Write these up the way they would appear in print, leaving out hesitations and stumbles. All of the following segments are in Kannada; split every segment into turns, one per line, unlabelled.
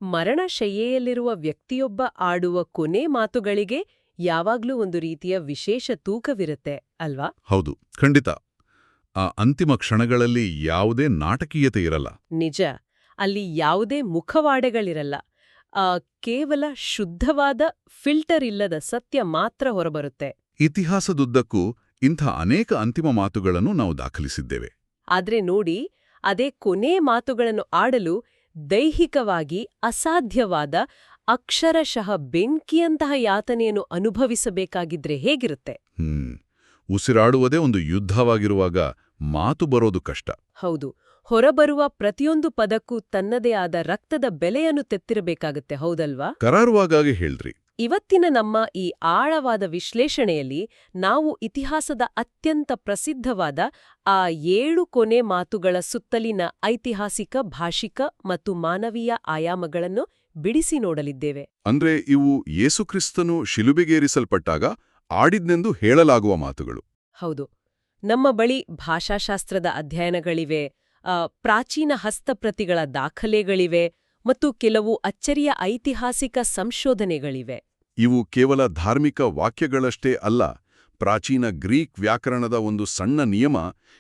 ಮರಣಶಯ್ಯೆಯಲ್ಲಿರುವ ವ್ಯಕ್ತಿಯೊಬ್ಬ ಆಡುವ ಕೊನೆ ಮಾತುಗಳಿಗೆ ಯಾವಾಗ್ಲೂ ಒಂದು ರೀತಿಯ ವಿಶೇಷ ತೂಕವಿರುತ್ತೆ ಅಲ್ವಾ?
ಹೌದು, ಖಂಡಿತ. ಆ ಅಂತಿಮ ಕ್ಷಣಗಳಲ್ಲಿ ಯಾವುದೇ ನಾಟಕೀಯತೆ ಇರಲ್ಲ.
ನಿಜ. ಅಲ್ಲಿ ಯಾವುದೇ ಮುಖವಾಡೆಗಳಿರಲ್ಲ. ಕೇವಲ ಶುದ್ಧವಾದ ಫಿಲ್ಟರ್ ಇಲ್ಲದ ಸತ್ಯ ಮಾತ್ರ ಹೊರಬರುತ್ತೆ.
ಇತಿಹಾಸದುದ್ದಕ್ಕೂ ಇಂಥ ಅನೇಕ ಅಂತಿಮ ಮಾತುಗಳನ್ನು ನಾವು ದಾಖಲಿಸಿದ್ದೇವೆ.
ಆದ್ರೆ ನೋಡಿ, ಅದೇ ಕೊನೆ ಮಾತುಗಳನ್ನು ಆಡಲು ದೈಹಿಕವಾಗಿ ಅಸಾಧ್ಯವಾದ ಅಕ್ಷರಶಃ ಬೆಂಕಿಯಂತಹ ಯಾತನೆಯನ್ನು ಅನುಭವಿಸಬೇಕಾಗಿದ್ರೆ ಹೇಗಿರುತ್ತೆ?
ಉಸಿರಾಡುವುದೇ ಒಂದು ಯುದ್ಧವಾಗಿರುವಾಗ ಮಾತು ಬರೋದು ಕಷ್ಟ.
ಹೌದು. ಹೊರಬರುವ ಪ್ರತಿಯೊಂದು ಪದಕ್ಕೂ ತನ್ನದೇ ಆದ ರಕ್ತದ ಬೆಲೆಯನ್ನು ತೆತ್ತಿರಬೇಕಾಗತ್ತೆ, ಹೌದಲ್ವಾ?
ಕರಾರುವಾಗಾಗಿ ಹೇಳ್ರಿ.
ಇವತ್ತಿನ ನಮ್ಮ ಈ ಆಳವಾದ ವಿಶ್ಲೇಷಣೆಯಲ್ಲಿ ನಾವು ಇತಿಹಾಸದ ಅತ್ಯಂತ ಪ್ರಸಿದ್ಧವಾದ ಆ 7 ಕೊನೆ ಮಾತುಗಳ ಸುತ್ತಲಿನ ಐತಿಹಾಸಿಕ, ಭಾಷಿಕ ಮತ್ತು ಮಾನವೀಯ ಆಯಾಮಗಳನ್ನು ಬಿಡಿಸಿ ನೋಡಲಿದ್ದೇವೆ.
ಅಂದ್ರೆ ಇವು ಯೇಸುಕ್ರಿಸ್ತನು ಶಿಲುಬೆಗೇರಿಸಲ್ಪಟ್ಟಾಗ ಆಡಿದ್ನೆಂದು ಹೇಳಲಾಗುವ ಮಾತುಗಳು.
ಹೌದು. ನಮ್ಮ ಬಳಿ ಭಾಷಾಶಾಸ್ತ್ರದ ಅಧ್ಯಯನಗಳಿವೆ, ಪ್ರಾಚೀನ ಹಸ್ತಪ್ರತಿಗಳ ದಾಖಲೆಗಳಿವೆ ಮತ್ತು ಕೆಲವು ಅಚ್ಚರಿಯ ಐತಿಹಾಸಿಕ ಸಂಶೋಧನೆಗಳಿವೆ.
ಇವು ಕೇವಲ ಧಾರ್ಮಿಕ ವಾಕ್ಯಗಳಷ್ಟೇ ಅಲ್ಲ, ಪ್ರಾಚೀನ ಗ್ರೀಕ್ ವ್ಯಾಕರಣದ ಒಂದು ಸಣ್ಣ ನಿಯಮ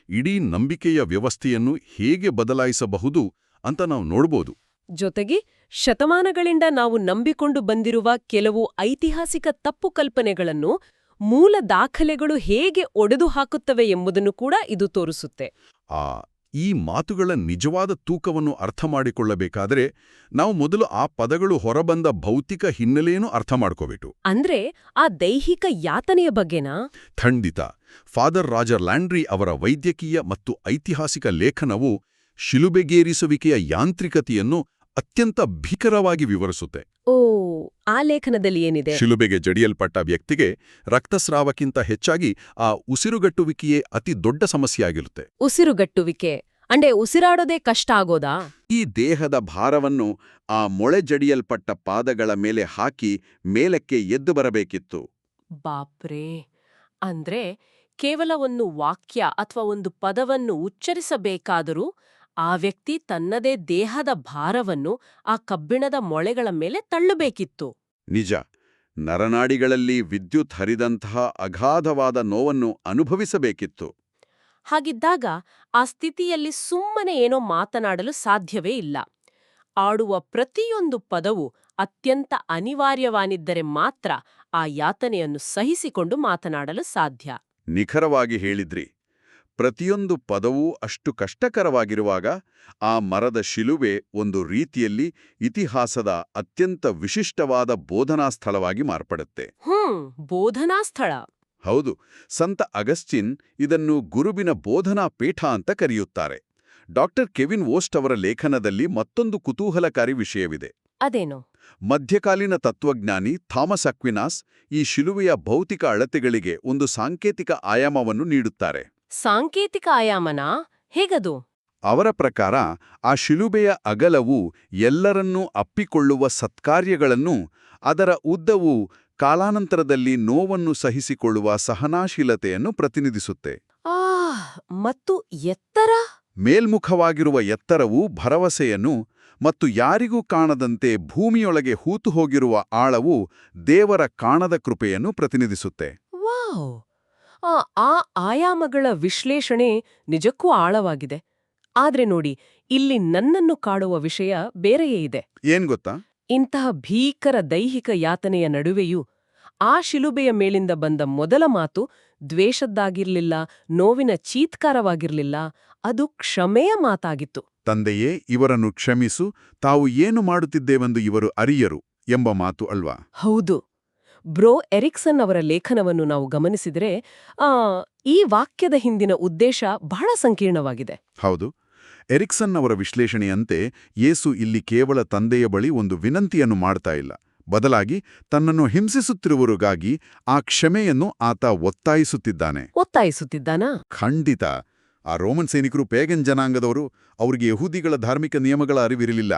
ಇಡೀ ನಂಬಿಕೆಯ ವ್ಯವಸ್ಥೆಯನ್ನು ಹೇಗೆ ಬದಲಾಯಿಸಬಹುದು ಅಂತ ನಾವು ನೋಡ್ಬೋದು.
ಜೊತೆಗೆ ಶತಮಾನಗಳಿಂದ ನಾವು ನಂಬಿಕೊಂಡು ಬಂದಿರುವ ಕೆಲವು ಐತಿಹಾಸಿಕ ತಪ್ಪು ಕಲ್ಪನೆಗಳನ್ನು ಮೂಲ ದಾಖಲೆಗಳು ಹೇಗೆ ಒಡೆದು ಹಾಕುತ್ತವೆ ಎಂಬುದನ್ನು ಕೂಡ ಇದು ತೋರಿಸುತ್ತೆ.
ಈ ಮಾತುಗಳ ನಿಜವಾದ ತೂಕವನ್ನು ಅರ್ಥ ಮಾಡಿಕೊಳ್ಳಬೇಕಾದರೆ ನಾವು ಮೊದಲು ಆ ಪದಗಳು ಹೊರಬಂದ ಭೌತಿಕ ಹಿನ್ನೆಲೆಯನ್ನು ಅರ್ಥ ಮಾಡ್ಕೋಬೇಕು.
ಅಂದ್ರೆ ಆ ದೈಹಿಕ ಯಾತನೆಯ ಬಗ್ಗೆನಾ?
ಖಂಡಿತ. ಫಾದರ್ ರಾಜರ್ ಲ್ಯಾಂಡ್ರಿ ಅವರ ವೈದ್ಯಕೀಯ ಮತ್ತು ಐತಿಹಾಸಿಕ ಲೇಖನವು ಶಿಲುಬೆಗೇರಿಸುವಿಕೆಯ ಯಾಂತ್ರಿಕತೆಯನ್ನು ಅತ್ಯಂತ ಭೀಕರವಾಗಿ ವಿವರಿಸುತ್ತೆ.
ಆ ಲೇಖನದಲ್ಲಿ ಏನಿದೆ?
ಶಿಲುಬೆಗೆ ಜಡಿಯಲ್ಪಟ್ಟ ವ್ಯಕ್ತಿಗೆ ರಕ್ತಸ್ರಾವಕ್ಕಿಂತ ಹೆಚ್ಚಾಗಿ ಆ ಉಸಿರುಗಟ್ಟುವಿಕೆಯೇ ಅತಿ ದೊಡ್ಡ ಸಮಸ್ಯೆಯಾಗಿರುತ್ತೆ.
ಉಸಿರುಗಟ್ಟುವಿಕೆ ಅಂದ್ರೆ ಉಸಿರಾಡೋದೇ ಕಷ್ಟ ಆಗೋದಾ?
ಈ ದೇಹದ ಭಾರವನ್ನು ಆ ಮೊಳೆ ಜಡಿಯಲ್ಪಟ್ಟ ಪಾದಗಳ ಮೇಲೆ ಹಾಕಿ ಮೇಲಕ್ಕೆ ಎದ್ದು ಬರಬೇಕಿತ್ತು.
ಬಾಪ್ರೇ! ಅಂದ್ರೆ ಕೇವಲ ಒಂದು ವಾಕ್ಯ ಅಥವಾ ಒಂದು ಪದವನ್ನು ಉಚ್ಚರಿಸಬೇಕಾದರೂ ಆ ವ್ಯಕ್ತಿ ತನ್ನದೇ ದೇಹದ ಭಾರವನ್ನು ಆ ಕಬ್ಬಿಣದ ಮೊಳೆಗಳ ಮೇಲೆ ತಳ್ಳಬೇಕಿತ್ತು.
ನಿಜ. ನರನಾಡಿಗಳಲ್ಲಿ ವಿದ್ಯುತ್ ಹರಿದಂತಹ ಅಗಾಧವಾದ ನೋವನ್ನು ಅನುಭವಿಸಬೇಕಿತ್ತು.
ಹಾಗಿದ್ದಾಗ ಆ ಸ್ಥಿತಿಯಲ್ಲಿ ಸುಮ್ಮನೆ ಏನೋ ಮಾತನಾಡಲು ಸಾಧ್ಯವೇ ಇಲ್ಲ. ಆಡುವ ಪ್ರತಿಯೊಂದು ಪದವು ಅತ್ಯಂತ ಅನಿವಾರ್ಯವಾನಿದ್ದರೆ ಮಾತ್ರ ಆ ಯಾತನೆಯನ್ನು ಸಹಿಸಿಕೊಂಡು ಮಾತನಾಡಲು ಸಾಧ್ಯ.
ನಿಖರವಾಗಿ ಹೇಳಿದ್ರಿ. ಪ್ರತಿಯೊಂದು ಪದವೂ ಅಷ್ಟು ಕಷ್ಟಕರವಾಗಿರುವಾಗ ಆ ಮರದ ಶಿಲುಬೆ ಒಂದು ರೀತಿಯಲ್ಲಿ ಇತಿಹಾಸದ ಅತ್ಯಂತ ವಿಶಿಷ್ಟವಾದ ಬೋಧನಾ ಸ್ಥಳವಾಗಿ ಮಾರ್ಪಡುತ್ತೆ.
ಬೋಧನಾ ಸ್ಥಳ.
ಹೌದು. ಸಂತ ಅಗಸ್ಟಿನ್ ಇದನ್ನು ಗುರುವಿನ ಬೋಧನಾ ಪೀಠ ಅಂತ ಕರೆಯುತ್ತಾರೆ. ಡಾಕ್ಟರ್ ಕೆವಿನ್ ವೋಸ್ಟ್ ಅವರ ಲೇಖನದಲ್ಲಿ ಮತ್ತೊಂದು ಕುತೂಹಲಕಾರಿ ವಿಷಯವಿದೆ.
ಅದೇನು?
ಮಧ್ಯಕಾಲೀನ ತತ್ವಜ್ಞಾನಿ ಥಾಮಸ್ ಅಕ್ವಿನಾಸ್ ಈ ಶಿಲುಬೆಯ ಭೌತಿಕ ಅಳತೆಗಳಿಗೆ ಒಂದು ಸಾಂಕೇತಿಕ ಆಯಾಮವನ್ನು ನೀಡುತ್ತಾರೆ.
ಸಾಂಕೇತಿಕ ಆಯಾಮನಾ? ಹೇಗದು?
ಅವರ ಪ್ರಕಾರ ಆ ಶಿಲುಬೆಯ ಅಗಲವು ಎಲ್ಲರನ್ನೂ ಅಪ್ಪಿಕೊಳ್ಳುವ ಸತ್ಕಾರ್ಯಗಳನ್ನು, ಅದರ ಉದ್ದವು ಕಾಲಾನಂತರದಲ್ಲಿ ನೋವನ್ನು ಸಹಿಸಿಕೊಳ್ಳುವ ಸಹನಾಶೀಲತೆಯನ್ನು ಪ್ರತಿನಿಧಿಸುತ್ತೆ.
ಮತ್ತು ಎತ್ತರ?
ಮೇಲ್ಮುಖವಾಗಿರುವ ಎತ್ತರವು ಭರವಸೆಯನ್ನು ಮತ್ತು ಯಾರಿಗೂ ಕಾಣದಂತೆ ಭೂಮಿಯೊಳಗೆ ಹೂತು ಹೋಗಿರುವ ಆಳವು ದೇವರ ಕಾಣದ ಕೃಪೆಯನ್ನು ಪ್ರತಿನಿಧಿಸುತ್ತೆ.
ವಾವ್! ಆ ಆಯಾಮಗಳ ವಿಶ್ಲೇಷಣೆ ನಿಜಕ್ಕೂ ಆಳವಾಗಿದೆ. ಆದ್ರೆ ನೋಡಿ, ಇಲ್ಲಿ ನನ್ನನ್ನು ಕಾಡುವ ವಿಷಯ ಬೇರೆಯೇ ಇದೆ.
ಏನ್ ಗೊತ್ತಾ?
ಇಂತಹ ಭೀಕರ ದೈಹಿಕ ಯಾತನೆಯ ನಡುವೆಯೂ ಆ ಶಿಲುಬೆಯ ಮೇಲಿಂದ ಬಂದ ಮೊದಲ ಮಾತು ದ್ವೇಷದ್ದಾಗಿರ್ಲಿಲ್ಲ, ನೋವಿನ ಚೀತ್ಕಾರವಾಗಿರ್ಲಿಲ್ಲ, ಅದು ಕ್ಷಮೆಯ ಮಾತಾಗಿತ್ತು.
ತಂದೆಯೇ, ಇವರನ್ನು ಕ್ಷಮಿಸು, ತಾವು ಏನು ಮಾಡುತ್ತಿದ್ದೇವೆಂದು ಇವರು ಅರಿಯರು ಎಂಬ ಮಾತು ಅಲ್ವಾ?
ಹೌದು. ಬ್ರೋ ಎರಿಕ್ಸನ್ ಅವರ ಲೇಖನವನ್ನು ನಾವು ಗಮನಿಸಿದರೆ ಈ ವಾಕ್ಯದ ಹಿಂದಿನ ಉದ್ದೇಶ ಬಹಳ ಸಂಕೀರ್ಣವಾಗಿದೆ.
ಹೌದು. ಎರಿಕ್ಸನ್ ಅವರ ವಿಶ್ಲೇಷಣೆಯಂತೆ ಯೇಸು ಇಲ್ಲಿ ಕೇವಲ ತಂದೆಯ ಬಳಿ ಒಂದು ವಿನಂತಿಯನ್ನು ಮಾಡ್ತಾ ಇಲ್ಲ, ಬದಲಾಗಿ ತನ್ನನ್ನು ಹಿಂಸಿಸುತ್ತಿರುವವರಿಗಾಗಿ ಆ ಕ್ಷಮೆಯನ್ನು ಆತ ಒತ್ತಾಯಿಸುತ್ತಿದ್ದಾನೆ.
ಒತ್ತಾಯಿಸುತ್ತಿದ್ದಾನಾ?
ಖಂಡಿತ. ಆ ರೋಮನ್ ಸೈನಿಕರು ಪೇಗನ್ ಜನಾಂಗದವರು, ಅವರಿಗೆ ಯಹೂದಿಗಳ ಧಾರ್ಮಿಕ ನಿಯಮಗಳ ಅರಿವಿರಲಿಲ್ಲ.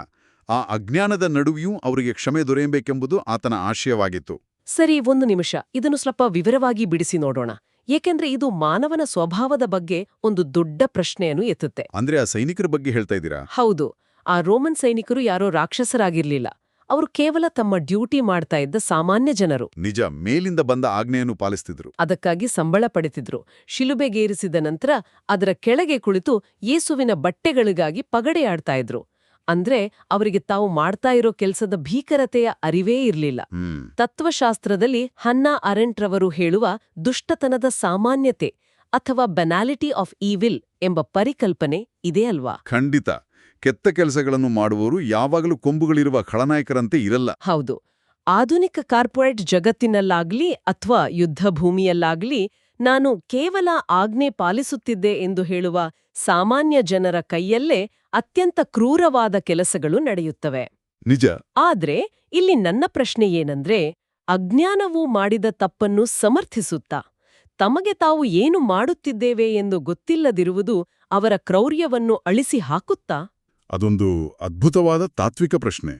ಆ ಅಜ್ಞಾನದ ನಡುವೆಯೂ ಅವರಿಗೆ ಕ್ಷಮೆ ದೊರೆಯಬೇಕೆಂಬುದು ಆತನ ಆಶಯವಾಗಿತ್ತು.
ಸರಿ, ಒಂದು ನಿಮಿಷ ಇದನ್ನು ಸ್ವಲ್ಪ ವಿವರವಾಗಿ ಬಿಡಿಸಿ ನೋಡೋಣ. ಏಕೆಂದ್ರೆ ಇದು ಮಾನವನ ಸ್ವಭಾವದ ಬಗ್ಗೆ ಒಂದು ದೊಡ್ಡ ಪ್ರಶ್ನೆಯನ್ನು ಎತ್ತುತ್ತೆ.
ಅಂದ್ರೆ ಆ ಸೈನಿಕರ ಬಗ್ಗೆ ಹೇಳ್ತಾ ಇದ್ದೀರಾ?
ಹೌದು. ಆ ರೋಮನ್ ಸೈನಿಕರು ಯಾರೋ ರಾಕ್ಷಸರಾಗಿರ್ಲಿಲ್ಲ. ಅವರು ಕೇವಲ ತಮ್ಮ ಡ್ಯೂಟಿ ಮಾಡ್ತಾ ಇದ್ದ ಸಾಮಾನ್ಯ ಜನರು.
ನಿಜ, ಮೇಲಿಂದ ಬಂದ ಆಜ್ಞೆಯನ್ನು ಪಾಲಿಸ್ತಿದ್ರು.
ಅದಕ್ಕಾಗಿ ಸಂಬಳ ಪಡೆತಿದ್ರು. ಶಿಲುಬೆಗೇರಿಸಿದ ನಂತರ ಅದರ ಕೆಳಗೆ ಕುಳಿತು ಯೇಸುವಿನ ಬಟ್ಟೆಗಳಿಗಾಗಿ ಪಗಡೆಯಾಡ್ತಾ ಇದ್ರು. ಅಂದ್ರೆ ಅವರಿಗೆ ತಾವು ಮಾಡ್ತಾ ಇರೋ ಕೆಲ್ಸದ ಭೀಕರತೆಯ ಅರಿವೇ ಇರ್ಲಿಲ್ಲ. ತತ್ವಶಾಸ್ತ್ರದಲ್ಲಿ ಹನ್ನಾ ಅರೆಂಟ್ ರವರು ಹೇಳುವ ದುಷ್ಟತನದ ಸಾಮಾನ್ಯತೆ ಅಥವಾ ಬೆನಾಲಿಟಿ ಆಫ್ ಈವಿಲ್ ಎಂಬ ಪರಿಕಲ್ಪನೆ ಇದೆ ಅಲ್ವಾ?
ಖಂಡಿತ. ಕೆತ್ತ ಕೆಲಸಗಳನ್ನು ಮಾಡುವವರು ಯಾವಾಗಲೂ ಕೊಂಬುಗಳಿರುವ ಖಳನಾಯಕರಂತೆ ಇರಲ್ಲ.
ಹೌದು. ಆಧುನಿಕ ಕಾರ್ಪೊರೇಟ್ ಜಗತ್ತಿನಲ್ಲಾಗ್ಲಿ ಅಥವಾ ಯುದ್ಧ ಭೂಮಿಯಲ್ಲಾಗ್ಲಿ ನಾನು ಕೇವಲ ಆಜ್ಞೆ ಪಾಲಿಸುತ್ತಿದ್ದೆ ಎಂದು ಹೇಳುವ ಸಾಮಾನ್ಯ ಜನರ ಕೈಯಲ್ಲೇ ಅತ್ಯಂತ ಕ್ರೂರವಾದ ಕೆಲಸಗಳು ನಡೆಯುತ್ತವೆ.
ನಿಜ.
ಆದ್ರೆ ಇಲ್ಲಿ ನನ್ನ ಪ್ರಶ್ನೆ ಏನಂದ್ರೆ, ಅಜ್ಞಾನವು ಮಾಡಿದ ತಪ್ಪನ್ನು ಸಮರ್ಥಿಸುತ್ತಾ ತಮಗೆ ತಾವು ಏನು ಮಾಡುತ್ತಿದ್ದೇವೆ ಎಂದು ಗೊತ್ತಿಲ್ಲದಿರುವುದು ಅವರ ಕ್ರೌರ್ಯವನ್ನು ಅಳಿಸಿ ಹಾಕುತ್ತಾ?
ಅದೊಂದು ಅದ್ಭುತವಾದ ತಾತ್ವಿಕ ಪ್ರಶ್ನೆ.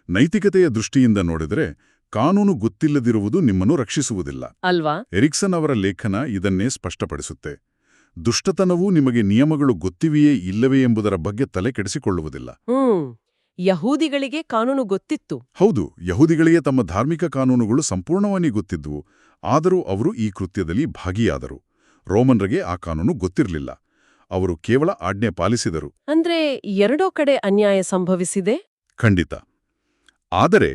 ನೈತಿಕತೆಯ ದೃಷ್ಟಿಯಿಂದ ನೋಡಿದರೆ ಕಾನೂನು ಗೊತ್ತಿಲ್ಲದಿರುವುದು ನಿಮ್ಮನ್ನು ರಕ್ಷಿಸುವುದಿಲ್ಲ
ಅಲ್ವಾ?
ಎರಿಕ್ಸನ್ ಅವರ ಲೇಖನ ಇದನ್ನೇ ಸ್ಪಷ್ಟಪಡಿಸುತ್ತೆ. ದುಷ್ಟತನವೂ ನಿಮಗೆ ನಿಯಮಗಳು ಗೊತ್ತಿವೆಯೇ ಇಲ್ಲವೇ ಎಂಬುದರ ಬಗ್ಗೆ ತಲೆ ಕೆಡಿಸಿಕೊಳ್ಳುವುದಿಲ್ಲ.
ಯಹೂದಿಗಳಿಗೆ ಕಾನೂನು ಗೊತ್ತಿತ್ತು.
ಹೌದು, ಯಹೂದಿಗಳಿಗೆ ತಮ್ಮ ಧಾರ್ಮಿಕ ಕಾನೂನುಗಳು ಸಂಪೂರ್ಣವಾಗಿ ಗೊತ್ತಿದ್ದುವು. ಆದರೂ ಅವರು ಈ ಕೃತ್ಯದಲ್ಲಿ ಭಾಗಿಯಾದರು. ರೋಮನ್ರಿಗೆ ಆ ಕಾನೂನು ಗೊತ್ತಿರಲಿಲ್ಲ. ಅವರು ಕೇವಲ ಆಜ್ಞೆ ಪಾಲಿಸಿದರು.
ಅಂದ್ರೆ ಎರಡೋ ಕಡೆ ಅನ್ಯಾಯ ಸಂಭವಿಸಿದೆ.
ಖಂಡಿತ. ಆದರೆ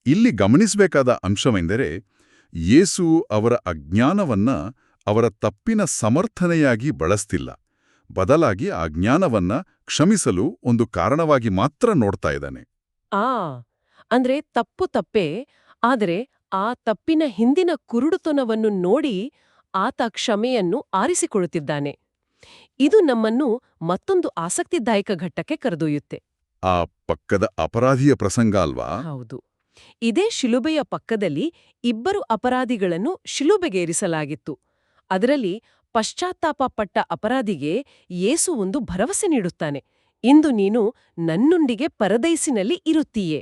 ಇಲ್ಲಿ ಗಮನಿಸಬೇಕಾದ ಅಂಶವೆಂದರೆ, ಯೇಸು ಅವರ ಅಜ್ಞಾನವನ್ನ ಅವರ ತಪ್ಪಿನ ಸಮರ್ಥನೆಯಾಗಿ ಬಳಸ್ತಿಲ್ಲ. ಬದಲಾಗಿ ಆ ಜ್ಞಾನವನ್ನ ಕ್ಷಮಿಸಲು ಒಂದು ಕಾರಣವಾಗಿ ಮಾತ್ರ ನೋಡ್ತಾ ಇದ್ದಾನೆ.
ಅಂದ್ರೆ ತಪ್ಪು ತಪ್ಪೇ, ಆದರೆ ಆ ತಪ್ಪಿನ ಹಿಂದಿನ ಕುರುಡುತನವನ್ನು ನೋಡಿ ಆತ ಕ್ಷಮೆಯನ್ನು ಆರಿಸಿಕೊಳ್ಳುತ್ತಿದ್ದಾನೆ. ಇದು ನಮ್ಮನ್ನು ಮತ್ತೊಂದು ಆಸಕ್ತಿದಾಯಕ ಘಟ್ಟಕ್ಕೆ ಕರೆದೊಯ್ಯುತ್ತೆ.
ಆ ಪಕ್ಕದ ಅಪರಾಧಿಯ ಪ್ರಸಂಗ ಅಲ್ವಾ?
ಹೌದು. ಇದೇ ಶಿಲುಬೆಯ ಪಕ್ಕದಲ್ಲಿ ಇಬ್ಬರು ಅಪರಾಧಿಗಳನ್ನು ಶಿಲುಬೆಗೇರಿಸಲಾಗಿತ್ತು. ಅದರಲ್ಲಿ ಪಶ್ಚಾತ್ತಾಪಪಟ್ಟ ಅಪರಾಧಿಗೆ ಯೇಸು ಒಂದು ಭರವಸೆ ನೀಡುತ್ತಾನೆ. ಇಂದು ನೀನು ನನ್ನೊಂದಿಗೆ ಪರದೈಸಿನಲ್ಲಿ ಇರುತ್ತೀಯೆ.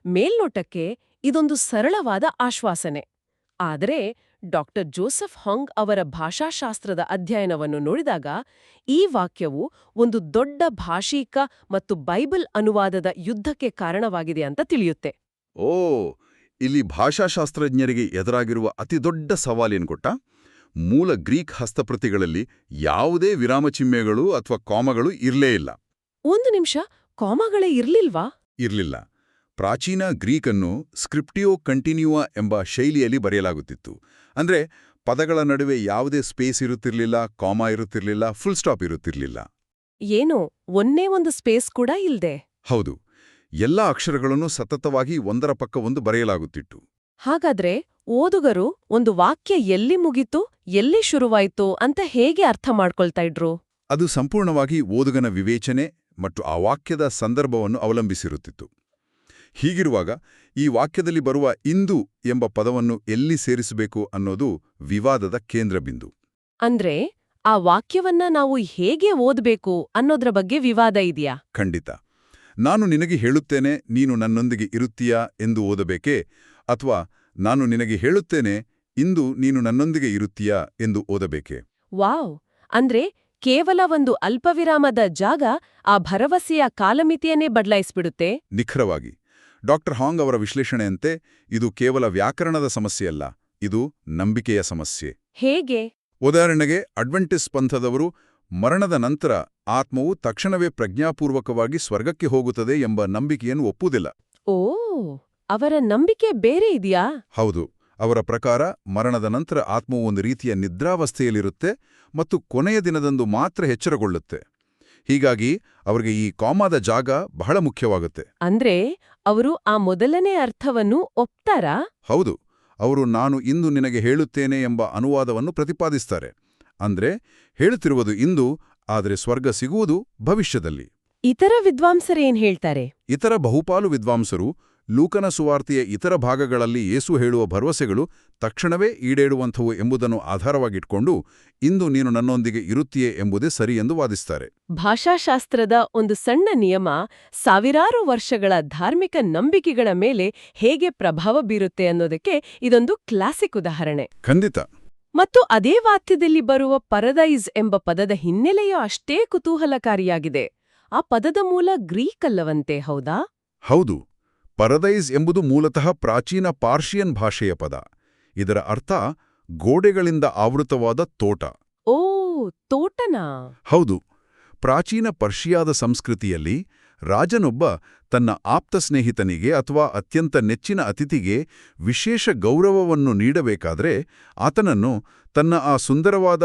ಮೇಲ್ನೋಟಕ್ಕೆ ಇದೊಂದು ಸರಳವಾದ ಆಶ್ವಾಸನೆ. ಆದರೆ ಡಾಕ್ಟರ್ ಜೋಸೆಫ್ ಹಾಂಗ್ ಅವರ ಭಾಷಾಶಾಸ್ತ್ರದ ಅಧ್ಯಯನವನ್ನು ನೋಡಿದಾಗ ಈ ವಾಕ್ಯವು ಒಂದು ದೊಡ್ಡ ಭಾಷಿಕ ಮತ್ತು ಬೈಬಲ್ ಅನುವಾದದ ಯುದ್ಧಕ್ಕೆ ಕಾರಣವಾಗಿದೆ ಅಂತ ತಿಳಿಯುತ್ತೆ.
ಇಲ್ಲಿ ಭಾಷಾಶಾಸ್ತ್ರಜ್ಞರಿಗೆ ಎದುರಾಗಿರುವ ಅತಿದೊಡ್ಡ ಸವಾಲೇನು ಗೊತ್ತಾ? ಮೂಲ ಗ್ರೀಕ್ ಹಸ್ತಪ್ರತಿಗಳಲ್ಲಿ ಯಾವುದೇ ವಿರಾಮಚಿಹ್ನೆಗಳು ಅಥವಾ ಕಾಮಗಳು ಇರಲೇ ಇಲ್ಲ.
ಒಂದು ನಿಮಿಷ, ಕಾಮಗಳೇ ಇರ್ಲಿಲ್ವಾ?
ಇರ್ಲಿಲ್ಲ. ಪ್ರಾಚೀನ ಗ್ರೀಕನ್ನು ಸ್ಕ್ರಿಪ್ಟಿಯೋ ಕಂಟಿನ್ಯೂವಾ ಎಂಬ ಶೈಲಿಯಲ್ಲಿ ಬರೆಯಲಾಗುತ್ತಿತ್ತು. ಅಂದ್ರೆ ಪದಗಳ ನಡುವೆ ಯಾವುದೇ ಸ್ಪೇಸ್ ಇರುತ್ತಿರಲಿಲ್ಲ, ಕಾಮಾ ಇರುತ್ತಿರಲಿಲ್ಲ, ಫುಲ್ ಸ್ಟಾಪ್ ಇರುತ್ತಿರಲಿಲ್ಲ.
ಏನೋ ಒಂದೇ ಒಂದು ಸ್ಪೇಸ್ ಕೂಡ ಇಲ್ದೆ.
ಹೌದು, ಎಲ್ಲಾ ಅಕ್ಷರಗಳನ್ನು ಸತತವಾಗಿ ಒಂದರ ಪಕ್ಕ ಒಂದು ಬರೆಯಲಾಗುತ್ತಿತ್ತು.
ಹಾಗಾದ್ರೆ ಓದುಗರು ಒಂದು ವಾಕ್ಯ ಎಲ್ಲಿ ಮುಗಿತು, ಎಲ್ಲಿ ಶುರುವಾಯ್ತು ಅಂತ ಹೇಗೆ ಅರ್ಥ ಮಾಡ್ಕೊಳ್ತಾ ಇದ್ರು?
ಅದು ಸಂಪೂರ್ಣವಾಗಿ ಓದುಗನ ವಿವೇಚನೆ ಮತ್ತು ಆ ವಾಕ್ಯದ ಸಂದರ್ಭವನ್ನು ಅವಲಂಬಿಸಿರುತ್ತಿತ್ತು. ಹೀಗಿರುವಾಗ ಈ ವಾಕ್ಯದಲ್ಲಿ ಬರುವ ಇಂದು ಎಂಬ ಪದವನ್ನು ಎಲ್ಲಿ ಸೇರಿಸಬೇಕು ಅನ್ನೋದು ವಿವಾದದ ಕೇಂದ್ರಬಿಂದು.
ಅಂದ್ರೆ ಆ ವಾಕ್ಯವನ್ನ ನಾವು ಹೇಗೆ ಓದಬೇಕು ಅನ್ನೋದ್ರ ಬಗ್ಗೆ ವಿವಾದ ಇದೆಯಾ?
ಖಂಡಿತ. ನಾನು ನಿನಗೆ ಹೇಳುತ್ತೇನೆ, ನೀನು ನನ್ನೊಂದಿಗೆ ಇರುತ್ತೀಯಾ ಎಂದು ಓದಬೇಕೇ, ಅಥವಾ ನಾನು ನಿನಗೆ ಹೇಳುತ್ತೇನೆ, ಇಂದು ನೀನು ನನ್ನೊಂದಿಗೆ ಇರುತ್ತೀಯಾ ಎಂದು ಓದಬೇಕೆ?
ವಾವ್! ಅಂದ್ರೆ ಕೇವಲ ಒಂದು ಅಲ್ಪವಿರಾಮದ ಜಾಗ ಆ ಭರವಸೆಯ ಕಾಲಮಿತಿಯನ್ನೇ ಬದಲಾಯಿಸ್ಬಿಡುತ್ತೆ.
ನಿಖರವಾಗಿ. ಡಾಕ್ಟರ್ ಹಾಂಗ್ ಅವರ ವಿಶ್ಲೇಷಣೆಯಂತೆ ಇದು ಕೇವಲ ವ್ಯಾಕರಣದ ಸಮಸ್ಯೆಯಲ್ಲ, ಇದು ನಂಬಿಕೆಯ ಸಮಸ್ಯೆ.
ಹೇಗೆ?
ಉದಾಹರಣೆಗೆ, ಅಡ್ವೆಂಟಿಸ್ ಪಂಥದವರು ಮರಣದ ನಂತರ ಆತ್ಮವು ತಕ್ಷಣವೇ ಪ್ರಜ್ಞಾಪೂರ್ವಕವಾಗಿ ಸ್ವರ್ಗಕ್ಕೆ ಹೋಗುತ್ತದೆ ಎಂಬ ನಂಬಿಕೆಯನ್ನು ಒಪ್ಪುವುದಿಲ್ಲ.
ಅವರ ನಂಬಿಕೆ ಬೇರೆ ಇದೆಯಾ?
ಹೌದು. ಅವರ ಪ್ರಕಾರ ಮರಣದ ನಂತರ ಆತ್ಮವು ಒಂದು ರೀತಿಯ ನಿದ್ರಾವಸ್ಥೆಯಲ್ಲಿರುತ್ತೆ ಮತ್ತು ಕೊನೆಯ ದಿನದಂದು ಮಾತ್ರ ಎಚ್ಚರಗೊಳ್ಳುತ್ತೆ. ಹೀಗಾಗಿ ಅವರಿಗೆ ಈ ಕಾಮಾದ ಜಾಗ ಬಹಳ ಮುಖ್ಯವಾಗುತ್ತೆ.
ಅಂದ್ರೆ ಅವರು ಆ ಮೊದಲನೇ ಅರ್ಥವನ್ನು ಒಪ್ತಾರಾ?
ಹೌದು. ಅವರು ನಾನು ಇಂದು ನಿನಗೆ ಹೇಳುತ್ತೇನೆ ಎಂಬ ಅನುವಾದವನ್ನು ಪ್ರತಿಪಾದಿಸ್ತಾರೆ. ಅಂದ್ರೆ ಹೇಳುತ್ತಿರುವುದು ಇಂದು, ಆದರೆ ಸ್ವರ್ಗ ಸಿಗುವುದು ಭವಿಷ್ಯದಲ್ಲಿ.
ಇತರ ವಿದ್ವಾಂಸರೇನ್ ಹೇಳ್ತಾರೆ?
ಇತರ ಬಹುಪಾಲು ವಿದ್ವಾಂಸರು ಲೂಕನ ಸುವಾರ್ತೆಯ ಇತರ ಭಾಗಗಳಲ್ಲಿ ಯೇಸು ಹೇಳುವ ಭರವಸೆಗಳು ತಕ್ಷಣವೇ ಈಡೇರುವಂಥವು ಎಂಬುದನ್ನು ಆಧಾರವಾಗಿಟ್ಕೊಂಡು ಇಂದು ನೀನು ನನ್ನೊಂದಿಗೆ ಇರುತ್ತೀಯೇ ಎಂಬುದೇ ಸರಿ ಎಂದು ವಾದಿಸ್ತಾರೆ.
ಭಾಷಾಶಾಸ್ತ್ರದ ಒಂದು ಸಣ್ಣ ನಿಯಮ ಸಾವಿರಾರು ವರ್ಷಗಳ ಧಾರ್ಮಿಕ ನಂಬಿಕೆಗಳ ಮೇಲೆ ಹೇಗೆ ಪ್ರಭಾವ ಬೀರುತ್ತೆ ಅನ್ನೋದಕ್ಕೆ ಇದೊಂದು ಕ್ಲಾಸಿಕ್ ಉದಾಹರಣೆ.
ಖಂಡಿತ.
ಮತ್ತು ಅದೇ ವಾಕ್ಯದಲ್ಲಿ ಬರುವ ಪರದೈಸ್ ಎಂಬ ಪದದ ಹಿನ್ನೆಲೆಯೂ ಅಷ್ಟೇ ಕುತೂಹಲಕಾರಿಯಾಗಿದೆ. ಆ ಪದದ ಮೂಲ ಗ್ರೀಕ್ ಅಲ್ಲವಂತೆ, ಹೌದಾ?
ಹೌದು. ಪರದೈಸ್ ಎಂಬುದು ಮೂಲತಃ ಪ್ರಾಚೀನ ಪಾರ್ಷಿಯನ್ ಭಾಷೆಯ ಪದ. ಇದರ ಅರ್ಥ ಗೋಡೆಗಳಿಂದ ಆವೃತವಾದ ತೋಟ.
ಓ, ತೋಟನಾ?
ಹೌದು. ಪ್ರಾಚೀನ ಪರ್ಷಿಯಾದ ಸಂಸ್ಕೃತಿಯಲ್ಲಿ ರಾಜನೊಬ್ಬ ತನ್ನ ಆಪ್ತ ಸ್ನೇಹಿತನಿಗೆ ಅಥವಾ ಅತ್ಯಂತ ನೆಚ್ಚಿನ ಅತಿಥಿಗೆ ವಿಶೇಷ ಗೌರವವನ್ನು ನೀಡಬೇಕಾದ್ರೆ ಆತನನ್ನು ತನ್ನ ಆ ಸುಂದರವಾದ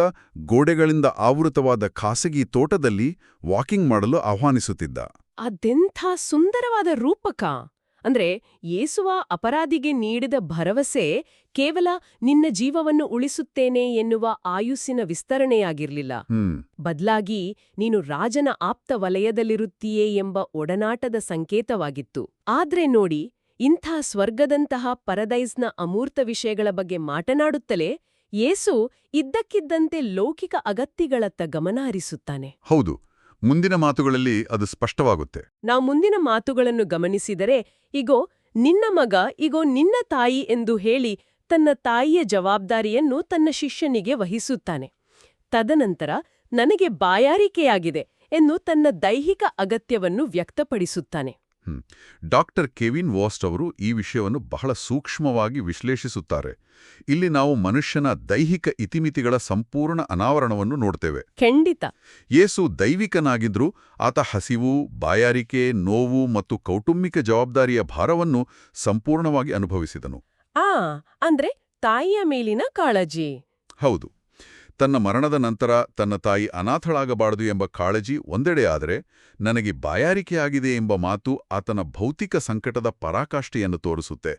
ಗೋಡೆಗಳಿಂದ ಆವೃತವಾದ ಖಾಸಗಿ ತೋಟದಲ್ಲಿ ವಾಕಿಂಗ್ ಮಾಡಲು ಆಹ್ವಾನಿಸುತ್ತಿದ್ದ.
ಅದೆಂಥ ಸುಂದರವಾದ ರೂಪಕ! ಅಂದ್ರೆ ಯೇಸುವ ಅಪರಾಧಿಗೆ ನೀಡಿದ ಭರವಸೆ ಕೇವಲ ನಿನ್ನ ಜೀವವನ್ನು ಉಳಿಸುತ್ತೇನೆ ಎನ್ನುವ ಆಯುಸ್ಸಿನ ವಿಸ್ತರಣೆಯಾಗಿರ್ಲಿಲ್ಲ. ಬದ್ಲಾಗಿ ನೀನು ರಾಜನ ಆಪ್ತ ವಲಯದಲ್ಲಿರುತ್ತೀಯೇ ಎಂಬ ಒಡನಾಟದ ಸಂಕೇತವಾಗಿತ್ತು. ಆದ್ರೆ ನೋಡಿ, ಇಂಥ ಸ್ವರ್ಗದಂತಹ ಪರದೈಸ್ನ ಅಮೂರ್ತ ವಿಷಯಗಳ ಬಗ್ಗೆ ಮಾತನಾಡುತ್ತಲೇ ಯೇಸು ಇದ್ದಕ್ಕಿದ್ದಂತೆ ಲೌಕಿಕ ಅಗತ್ಯಗಳತ್ತ ಗಮನ ಹರಿಸುತ್ತಾನೆ.
ಹೌದು. ಮುಂದಿನ ಮಾತುಗಳಲ್ಲಿ ಅದು ಸ್ಪಷ್ಟವಾಗುತ್ತೆ.
ನಾವು ಮುಂದಿನ ಮಾತುಗಳನ್ನು ಗಮನಿಸಿದರೆ, ಇಗೋ ನಿನ್ನ ಮಗ, ಇಗೋ ನಿನ್ನ ತಾಯಿ ಎಂದು ಹೇಳಿ ತನ್ನ ತಾಯಿಯ ಜವಾಬ್ದಾರಿಯನ್ನು ತನ್ನ ಶಿಷ್ಯನಿಗೆ ವಹಿಸುತ್ತಾನೆ. ತದನಂತರ ನನಗೆ ಬಾಯಾರಿಕೆಯಾಗಿದೆ ಎಂದು ತನ್ನ ದೈಹಿಕ ಅಗತ್ಯವನ್ನು ವ್ಯಕ್ತಪಡಿಸುತ್ತಾನೆ.
ಡಾಕ್ಟರ್ ಕೆವಿನ್ ವಾಸ್ಟ್ ಅವರು ಈ ವಿಷಯವನ್ನು ಬಹಳ ಸೂಕ್ಷ್ಮವಾಗಿ ವಿಶ್ಲೇಷಿಸುತ್ತಾರೆ. ಇಲ್ಲಿ ನಾವು ಮನುಷ್ಯನ ದೈಹಿಕ ಇತಿಮಿತಿಗಳ ಸಂಪೂರ್ಣ ಅನಾವರಣವನ್ನು ನೋಡ್ತೇವೆ.
ಖಂಡಿತ.
ಯೇಸು ದೈವಿಕನಾಗಿದ್ರೂ ಆತ ಹಸಿವು, ಬಾಯಾರಿಕೆ, ನೋವು ಮತ್ತು ಕೌಟುಂಬಿಕ ಜವಾಬ್ದಾರಿಯ ಭಾರವನ್ನು ಸಂಪೂರ್ಣವಾಗಿ ಅನುಭವಿಸಿದನು.
ಅಂದ್ರೆ ತಾಯಿಯ ಮೇಲಿನ ಕಾಳಜಿ.
ಹೌದು. ತನ್ನ ಮರಣದ ನಂತರ ತನ್ನ ತಾಯಿ ಅನಾಥಳಾಗಬಾರದು ಎಂಬ ಕಾಳಜಿ ಒಂದೆಡೆ ಆದರೆ, ನನಗೆ ಬಾಯಾರಿಕೆಯಾಗಿದೆ ಎಂಬ ಮಾತು ಆತನ ಭೌತಿಕ ಸಂಕಟದ ಪರಾಕಾಷ್ಠೆಯನ್ನು ತೋರಿಸುತ್ತೆ.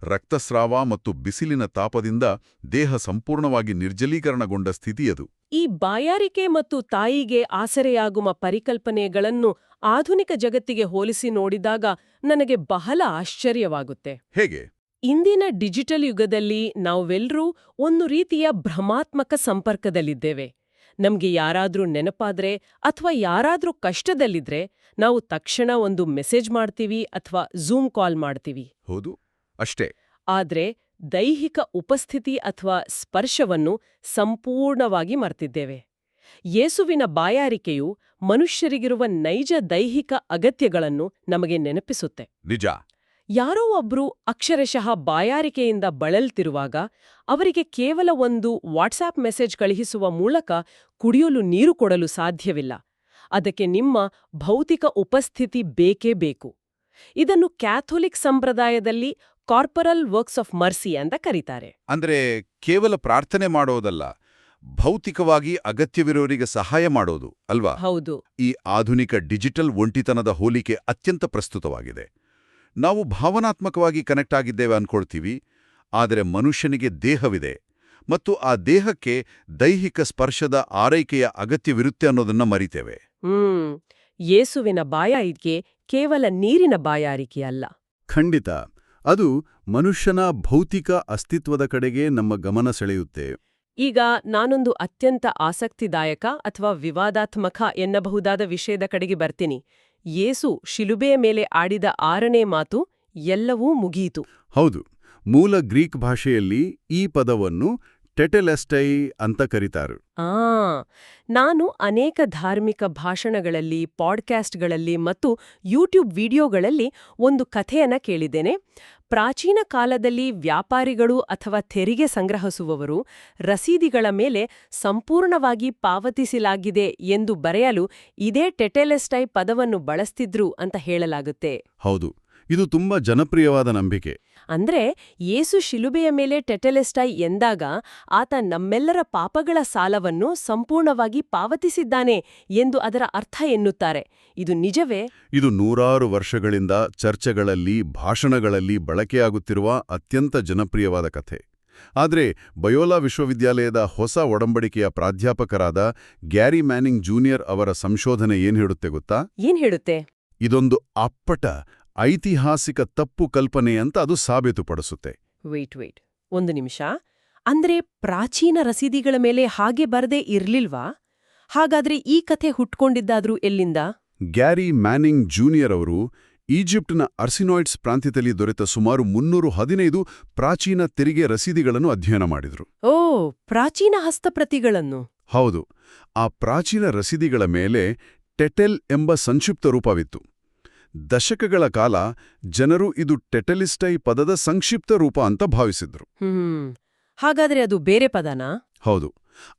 ರಕ್ತಸ್ರಾವ ಮತ್ತು ಬಿಸಿಲಿನ ತಾಪದಿಂದ ದೇಹ ಸಂಪೂರ್ಣವಾಗಿ ನಿರ್ಜಲೀಕರಣಗೊಂಡ ಸ್ಥಿತಿಯದು.
ಈ ಬಾಯಾರಿಕೆ ಮತ್ತು ತಾಯಿಗೆ ಆಸರೆಯಾಗುವ ಪರಿಕಲ್ಪನೆಗಳನ್ನು ಆಧುನಿಕ ಜಗತ್ತಿಗೆ ಹೋಲಿಸಿ ನೋಡಿದಾಗ ನನಗೆ ಬಹಳ ಆಶ್ಚರ್ಯವಾಗುತ್ತೆ.
ಹೇಗೆ?
ಇಂದಿನ ಡಿಜಿಟಲ್ ಯುಗದಲ್ಲಿ ನಾವೆಲ್ಲರೂ ಒಂದು ರೀತಿಯ ಭ್ರಮಾತ್ಮಕ ಸಂಪರ್ಕದಲ್ಲಿದ್ದೇವೆ. ನಮ್ಗೆ ಯಾರಾದ್ರೂ ನೆನಪಾದ್ರೆ ಅಥವಾ ಯಾರಾದ್ರೂ ಕಷ್ಟದಲ್ಲಿದ್ರೆ ನಾವು ತಕ್ಷಣ ಒಂದು ಮೆಸೇಜ್ ಮಾಡ್ತೀವಿ ಅಥವಾ ಝೂಮ್ ಕಾಲ್ ಮಾಡ್ತೀವಿ.
ಹೌದು, ಅಷ್ಟೇ.
ಆದ್ರೆ ದೈಹಿಕ ಉಪಸ್ಥಿತಿ ಅಥವಾ ಸ್ಪರ್ಶವನ್ನು ಸಂಪೂರ್ಣವಾಗಿ ಮರ್ತಿದ್ದೇವೆ. ಯೇಸುವಿನ ಬಾಯಾರಿಕೆಯು ಮನುಷ್ಯರಿಗಿರುವ ನೈಜ ದೈಹಿಕ ಅಗತ್ಯಗಳನ್ನು ನಮಗೆ ನೆನಪಿಸುತ್ತೆ.
ನಿಜ.
ಯಾರೋ ಒಬ್ರು ಅಕ್ಷರಶಃ ಬಾಯಾರಿಕೆಯಿಂದ ಬಳಲ್ತಿರುವಾಗ ಅವರಿಗೆ ಕೇವಲ ಒಂದು ವಾಟ್ಸಾಪ್ ಮೆಸೇಜ್ ಕಳುಹಿಸುವ ಮೂಲಕ ಕುಡಿಯಲು ನೀರು ಕೊಡಲು ಸಾಧ್ಯವಿಲ್ಲ. ಅದಕ್ಕೆ ನಿಮ್ಮ ಭೌತಿಕ ಉಪಸ್ಥಿತಿ ಬೇಕೇ ಬೇಕು. ಇದನ್ನು ಕ್ಯಾಥೋಲಿಕ್ ಸಂಪ್ರದಾಯದಲ್ಲಿ ಕಾರ್ಪೊರಲ್ ವರ್ಕ್ಸ್ ಆಫ್ ಮರ್ಸಿ ಅಂತ ಕರೀತಾರೆ.
ಅಂದ್ರೆ ಕೇವಲ ಪ್ರಾರ್ಥನೆ ಮಾಡೋದಲ್ಲ, ಭೌತಿಕವಾಗಿ ಅಗತ್ಯವಿರೋರಿಗೆ ಸಹಾಯ ಮಾಡೋದು ಅಲ್ವಾ?
ಹೌದು.
ಈ ಆಧುನಿಕ ಡಿಜಿಟಲ್ ಒಂಟಿತನದ ಹೋಲಿಕೆ ಅತ್ಯಂತ ಪ್ರಸ್ತುತವಾಗಿದೆ. ನಾವು ಭಾವನಾತ್ಮಕವಾಗಿ ಕನೆಕ್ಟ್ ಆಗಿದ್ದೇವೆ ಅನ್ಕೊಳ್ತೀವಿ, ಆದರೆ ಮನುಷ್ಯನಿಗೆ ದೇಹವಿದೆ ಮತ್ತು ಆ ದೇಹಕ್ಕೆ ದೈಹಿಕ ಸ್ಪರ್ಶದ ಆರೈಕೆಯ ಅಗತ್ಯವಿರುತ್ತೆ ಅನ್ನೋದನ್ನ ಮರಿತೇವೆ.
ಯೇಸುವಿನ ಬಾಯಾರಿಕೆ ಕೇವಲ ನೀರಿನ ಬಾಯಾರಿಕೆಯಲ್ಲ.
ಖಂಡಿತ. ಅದು ಮನುಷ್ಯನ ಭೌತಿಕ ಅಸ್ತಿತ್ವದ ಕಡೆಗೆ ನಮ್ಮ ಗಮನ ಸೆಳೆಯುತ್ತೆ.
ಈಗ ನಾನೊಂದು ಅತ್ಯಂತ ಆಸಕ್ತಿದಾಯಕ ಅಥವಾ ವಿವಾದಾತ್ಮಕ ಎನ್ನಬಹುದಾದ ವಿಷಯದ ಕಡೆಗೆ ಬರ್ತೀನಿ. ಯೇಸು ಶಿಲುಬೆಯ ಮೇಲೆ ಆಡಿದ 6ನೇ ಮಾತು, ಎಲ್ಲವೂ ಮುಗಿಯಿತು.
ಹೌದು. ಮೂಲ ಗ್ರೀಕ್ ಭಾಷೆಯಲ್ಲಿ ಈ ಪದವನ್ನು ಟೆಟೆಲೆಸ್ಟೈ ಅಂತ ಕರೀತಾರೆ.
ನಾನು ಅನೇಕ ಧಾರ್ಮಿಕ ಭಾಷಣಗಳಲ್ಲಿ, ಪಾಡ್ಕ್ಯಾಸ್ಟ್ಗಳಲ್ಲಿ ಮತ್ತು ಯೂಟ್ಯೂಬ್ ವಿಡಿಯೋಗಳಲ್ಲಿ ಒಂದು ಕಥೆಯನ್ನ ಕೇಳಿದ್ದೇನೆ. ಪ್ರಾಚೀನ ಕಾಲದಲ್ಲಿ ವ್ಯಾಪಾರಿಗಳು ಅಥವಾ ತೆರಿಗೆ ಸಂಗ್ರಹಿಸುವವರು ರಸೀದಿಗಳ ಮೇಲೆ ಸಂಪೂರ್ಣವಾಗಿ ಪಾವತಿಸಲಾಗಿದೆ ಎಂದು ಬರೆಯಲು ಇದೇ ಟೆಟೆಲೆಸ್ಟೈ ಪದವನ್ನು ಬಳಸ್ತಿದ್ರು ಅಂತ ಹೇಳಲಾಗುತ್ತೆ.
ಹೌದು, ಇದು ತುಂಬಾ ಜನಪ್ರಿಯವಾದ ನಂಬಿಕೆ.
ಅಂದ್ರೆ ಯೇಸು ಶಿಲುಬೆಯ ಮೇಲೆ ಟೆಟೆಲೆಸ್ಟೈ ಎಂದಾಗ ಆತ ನಮ್ಮೆಲ್ಲರ ಪಾಪಗಳ ಸಾಲವನ್ನು ಸಂಪೂರ್ಣವಾಗಿ ಪಾವತಿಸಿದ್ದಾನೆ ಎಂದು ಅದರ ಅರ್ಥ ಎನ್ನುತ್ತಾರೆ. ಇದು ನಿಜವೇ?
ಇದು ನೂರಾರು ವರ್ಷಗಳಿಂದ ಚರ್ಚೆಗಳಲ್ಲಿ, ಭಾಷಣಗಳಲ್ಲಿ ಬಳಕೆಯಾಗುತ್ತಿರುವ ಅತ್ಯಂತ ಜನಪ್ರಿಯವಾದ ಕಥೆ. ಆದರೆ ಬಯೋಲಾ ವಿಶ್ವವಿದ್ಯಾಲಯದ ಹೊಸ ಒಡಂಬಡಿಕೆಯ ಪ್ರಾಧ್ಯಾಪಕರಾದ ಗ್ಯಾರಿ ಮ್ಯಾನಿಂಗ್ ಜೂನಿಯರ್ ಅವರ ಸಂಶೋಧನೆ ಏನ್ ಹೇಳುತ್ತೆ ಗೊತ್ತಾ?
ಏನ್ ಹೇಳುತ್ತೆ?
ಇದೊಂದು ಅಪ್ಪಟ ಐತಿಹಾಸಿಕ ತಪ್ಪು ಕಲ್ಪನೆ ಅಂತ ಅದು ಸಾಬೀತುಪಡಿಸುತ್ತೆ.
ವೇಟ್ ಒಂದು ನಿಮಿಷ. ಅಂದ್ರೆ ಪ್ರಾಚೀನ ರಸೀದಿಗಳ ಮೇಲೆ ಹಾಗೆ ಬರದೇ ಇರ್ಲಿಲ್ವಾ? ಹಾಗಾದ್ರೆ ಈ ಕಥೆ ಹುಟ್ಕೊಂಡಿದ್ದಾದ್ರೂ ಎಲ್ಲಿಂದ?
ಗ್ಯಾರಿ ಮ್ಯಾನಿಂಗ್ ಜೂನಿಯರ್ ಅವರು ಈಜಿಪ್ಟ್ನ ಅರ್ಸಿನಾಯ್ಡ್ಸ್ ಪ್ರಾಂತ್ಯದಲ್ಲಿ ದೊರೆತ ಸುಮಾರು 315 ಪ್ರಾಚೀನ ತೆರಿಗೆ ರಸೀದಿಗಳನ್ನು ಅಧ್ಯಯನ ಮಾಡಿದರು.
ಪ್ರಾಚೀನ ಹಸ್ತಪ್ರತಿಗಳನ್ನು?
ಹೌದು. ಆ ಪ್ರಾಚೀನ ರಸೀದಿಗಳ ಮೇಲೆ ಟೆಟೆಲ್ ಎಂಬ ಸಂಕ್ಷಿಪ್ತ ರೂಪವಿತ್ತು. ದಶಕಗಳ ಕಾಲ ಜನರು ಇದು ಟೆಟೆಲಿಸ್ಟೈ ಪದದ ಸಂಕ್ಷಿಪ್ತ ರೂಪ ಅಂತ ಭಾವಿಸಿದ್ರು.
ಹಾಗಾದ್ರೆ ಅದು ಬೇರೆ ಪದನಾ?
ಹೌದು.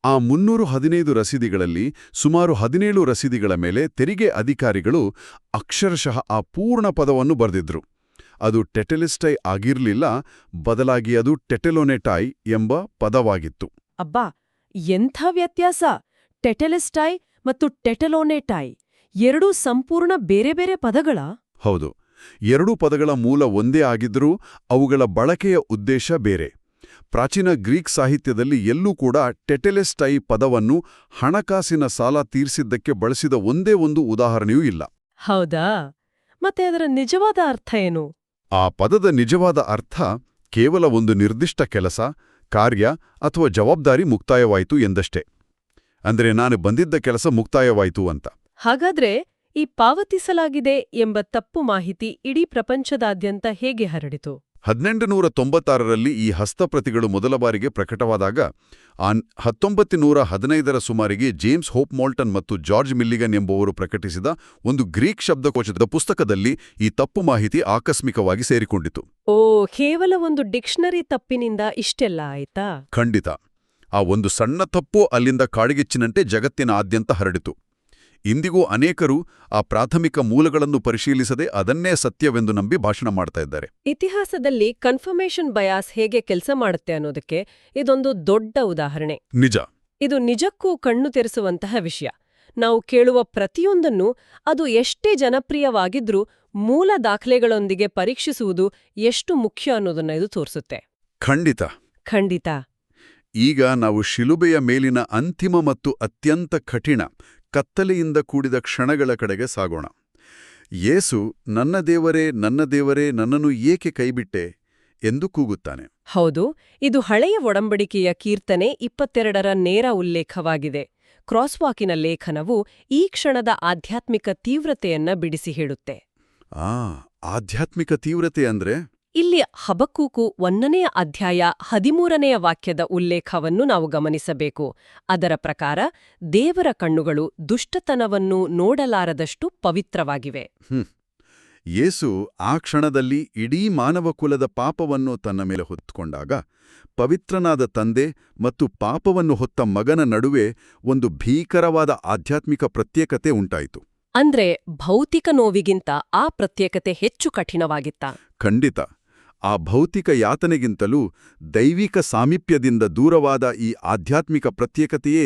ಆ 315 ರಸೀದಿಗಳಲ್ಲಿ ಸುಮಾರು 17 ರಸೀದಿಗಳ ಮೇಲೆ ತೆರಿಗೆ ಅಧಿಕಾರಿಗಳು ಅಕ್ಷರಶಃ ಆ ಪೂರ್ಣ ಪದವನ್ನು ಬರೆದಿದ್ರು. ಅದು ಟೆಟೆಲಿಸ್ಟೈ ಆಗಿರ್ಲಿಲ್ಲ, ಬದಲಾಗಿ ಅದು ಟೆಟೆಲೋನೆಟೈ ಎಂಬ ಪದವಾಗಿತ್ತು.
ಅಬ್ಬಾ, ಎಂಥ ವ್ಯತ್ಯಾಸ! ಟೆಟೆಲಿಸ್ಟೈ ಮತ್ತು ಟೆಟೆಲೋನೆಟೈ ಎರಡೂ ಸಂಪೂರ್ಣ ಬೇರೆ ಬೇರೆ ಪದಗಳ?
ಹೌದು. ಎರಡೂ ಪದಗಳ ಮೂಲ ಒಂದೇ ಆಗಿದ್ರೂ ಅವುಗಳ ಬಳಕೆಯ ಉದ್ದೇಶ ಬೇರೆ. ಪ್ರಾಚೀನ ಗ್ರೀಕ್ ಸಾಹಿತ್ಯದಲ್ಲಿ ಎಲ್ಲೂ ಕೂಡ ಟೆಟೆಲಿಸ್ಟೈ ಪದವನ್ನು ಹಣಕಾಸಿನ ಸಾಲ ತೀರಿಸಿದ್ದಕ್ಕೆ ಬಳಸಿದ ಒಂದೇ ಒಂದು ಉದಾಹರಣೆಯೂ ಇಲ್ಲ.
ಹೌದಾ? ಮತ್ತೆ ಅದರ ನಿಜವಾದ ಅರ್ಥ ಏನು?
ಆ ಪದದ ನಿಜವಾದ ಅರ್ಥ ಕೇವಲ ಒಂದು ನಿರ್ದಿಷ್ಟ ಕೆಲಸ, ಕಾರ್ಯ ಅಥವಾ ಜವಾಬ್ದಾರಿ ಮುಕ್ತಾಯವಾಯಿತು ಎಂದಷ್ಟೇ. ಅಂದ್ರೆ ನಾನು ಬಂದಿದ್ದ ಕೆಲಸ ಮುಕ್ತಾಯವಾಯಿತು ಅಂತ.
ಹಾಗಾದ್ರೆ ಈ ಪಾವತಿಸಲಾಗಿದೆ ಎಂಬ ತಪ್ಪು ಮಾಹಿತಿ ಇಡೀ ಪ್ರಪಂಚದಾದ್ಯಂತ ಹೇಗೆ ಹರಡಿತು?
1896ರಲ್ಲಿ ಈ ಹಸ್ತಪ್ರತಿಗಳು ಮೊದಲ ಬಾರಿಗೆ ಪ್ರಕಟವಾದಾಗ 1915ರ ಸುಮಾರಿಗೆ ಜೇಮ್ಸ್ ಹೋಪ್ ಮೋಲ್ಟನ್ ಮತ್ತು ಜಾರ್ಜ್ ಮಿಲ್ಲಿಗನ್ ಎಂಬುವರು ಪ್ರಕಟಿಸಿದ ಒಂದು ಗ್ರೀಕ್ ಶಬ್ದಕೋಶದ ಪುಸ್ತಕದಲ್ಲಿ ಈ ತಪ್ಪು ಮಾಹಿತಿ ಆಕಸ್ಮಿಕವಾಗಿ ಸೇರಿಕೊಂಡಿತು.
ಓ, ಕೇವಲ ಒಂದು ಡಿಕ್ಷನರಿ ತಪ್ಪಿನಿಂದ ಇಷ್ಟೆಲ್ಲ ಆಯ್ತಾ?
ಖಂಡಿತ. ಆ ಒಂದು ಸಣ್ಣ ತಪ್ಪು ಅಲ್ಲಿಂದ ಕಾಡಿಗಿಚ್ಚಿನಂತೆ ಜಗತ್ತಿನಾದ್ಯಂತ ಹರಡಿತು. ಇಂದಿಗೂ ಅನೇಕರು ಆ ಪ್ರಾಥಮಿಕ ಮೂಲಗಳನ್ನು ಪರಿಶೀಲಿಸದೆ ಅದನ್ನೇ ಸತ್ಯವೆಂದು ನಂಬಿ ಭಾಷಣ ಮಾಡ್ತಾ ಇದ್ದಾರೆ.
ಇತಿಹಾಸದಲ್ಲಿ ಕನ್ಫರ್ಮೇಷನ್ ಬಯಾಸ್ ಹೇಗೆ ಕೆಲಸ ಮಾಡುತ್ತೆ ಅನ್ನೋದಕ್ಕೆ ಇದೊಂದು ದೊಡ್ಡ ಉದಾಹರಣೆ.
ನಿಜ.
ಇದು ನಿಜಕ್ಕೂ ಕಣ್ಣು ತೆರೆಸುವಂತಹ ವಿಷಯ. ನಾವು ಕೇಳುವ ಪ್ರತಿಯೊಂದನ್ನು ಅದು ಎಷ್ಟೇ ಜನಪ್ರಿಯವಾಗಿದ್ರೂ ಮೂಲ ದಾಖಲೆಗಳೊಂದಿಗೆ ಪರೀಕ್ಷಿಸುವುದು ಎಷ್ಟು ಮುಖ್ಯ ಅನ್ನೋದನ್ನ ಇದು ತೋರಿಸುತ್ತೆ.
ಖಂಡಿತ. ಈಗ ನಾವು ಶಿಲುಬೆಯ ಮೇಲಿನ ಅಂತಿಮ ಮತ್ತು ಅತ್ಯಂತ ಕಠಿಣ, ಕತ್ತಲೆಯಿಂದ ಕೂಡಿದ ಕ್ಷಣಗಳ ಕಡೆಗೆ ಸಾಗೋಣ. ಯೇಸು, ನನ್ನ ದೇವರೇ, ನನ್ನ ದೇವರೇ, ನನ್ನನ್ನು ಏಕೆ ಕೈಬಿಟ್ಟೆ ಎಂದು ಕೂಗುತ್ತಾನೆ.
ಹೌದು, ಇದು ಹಳೆಯ ಒಡಂಬಡಿಕೆಯ ಕೀರ್ತನೆ 22ರ ನೇರ ಉಲ್ಲೇಖವಾಗಿದೆ. ಕ್ರಾಸ್ವಾಕಿನ ಲೇಖನವು ಈ ಕ್ಷಣದ ಆಧ್ಯಾತ್ಮಿಕ ತೀವ್ರತೆಯನ್ನ ಬಿಡಿಸಿ ಹೇಳುತ್ತೆ.
ಆಧ್ಯಾತ್ಮಿಕ ತೀವ್ರತೆ ಅಂದ್ರೆ?
ಇಲ್ಲಿ ಹಬಕ್ಕೂಕು 1ನೆಯ ಅಧ್ಯಾಯ 13ನೆಯ ವಾಕ್ಯದ ಉಲ್ಲೇಖವನ್ನು ನಾವು ಗಮನಿಸಬೇಕು. ಅದರ ಪ್ರಕಾರ ದೇವರ ಕಣ್ಣುಗಳು ದುಷ್ಟತನವನ್ನು ನೋಡಲಾರದಷ್ಟು ಪವಿತ್ರವಾಗಿವೆ.
ಯೇಸು ಆ ಕ್ಷಣದಲ್ಲಿ ಇಡೀ ಮಾನವಕುಲದ ಪಾಪವನ್ನು ತನ್ನ ಮೇಲೆ ಹೊತ್ತುಕೊಂಡಾಗ ಪವಿತ್ರನಾದ ತಂದೆ ಮತ್ತು ಪಾಪವನ್ನು ಹೊತ್ತ ಮಗನ ನಡುವೆ ಒಂದು ಭೀಕರವಾದ ಆಧ್ಯಾತ್ಮಿಕ ಪ್ರತ್ಯೇಕತೆ ಉಂಟಾಯಿತು.
ಅಂದ್ರೆ ಭೌತಿಕ ನೋವಿಗಿಂತ ಆ ಪ್ರತ್ಯೇಕತೆ ಹೆಚ್ಚು ಕಠಿಣವಾಗಿತ್ತ?
ಖಂಡಿತ. ಆ ಭೌತಿಕ ಯಾತನೆಗಿಂತಲೂ ದೈವಿಕ ಸಾಮೀಪ್ಯದಿಂದ ದೂರವಾದ ಈ ಆಧ್ಯಾತ್ಮಿಕ ಪ್ರತ್ಯೇಕತೆಯೇ